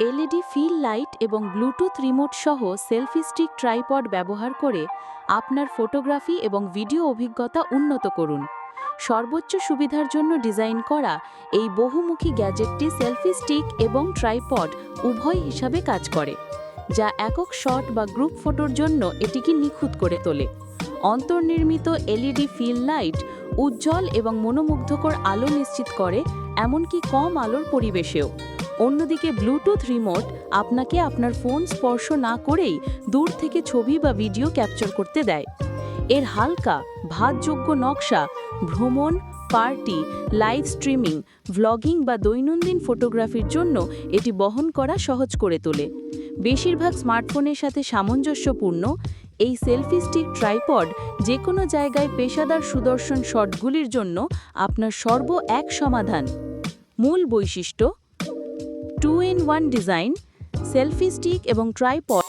LED feel light এবং Bluetooth remote সহ selfie stick tripod ব্যবহার করে আপনার ফটোগ্রাফি এবং ভিডিও অভিজ্ঞতা উন্নত করুন। সর্বোচ্চ সুবিধার জন্য ডিজাইন করা এই বহুমুখী গ্যাজেটটি সেলফি স্টিক এবং ট্রাইপড উভয় হিসাবে কাজ করে, যা একক শট বা গ্রুপ ফটোর জন্য এটিকে নিখুঁত করে তোলে। অন্তর্নির্মিত এলইডি ফিল লাইট উজ্জ্বল এবং মনোমুগ্ধকর আলো নিশ্চিত করে, এমনকি কম আলোর পরিবেশেও। অন্যদিকে ব্লুটুথ রিমোট আপনাকে আপনার ফোন স্পর্শ না করেই দূর থেকে ছবি বা ভিডিও ক্যাপচার করতে দেয়। এর হালকা, ভাঁজযোগ্য নকশা ভ্রমণ, পার্টি, লাইভ স্ট্রিমিং, ভ্লগিং বা দৈনন্দিন ফটোগ্রাফির জন্য এটি বহন করা সহজ করে তোলে। বেশিরভাগ স্মার্টফোনের সাথে সামঞ্জস্যপূর্ণ, এই সেলফি স্টিক ট্রাইপড যে কোনো জায়গায় পেশাদার সুদর্শন শটগুলির জন্য আপনার এক সমাধান। মূল বৈশিষ্ট্য: 2-in-1 ডিজাইন, সেলফি স্টিক এবং ট্রাইপড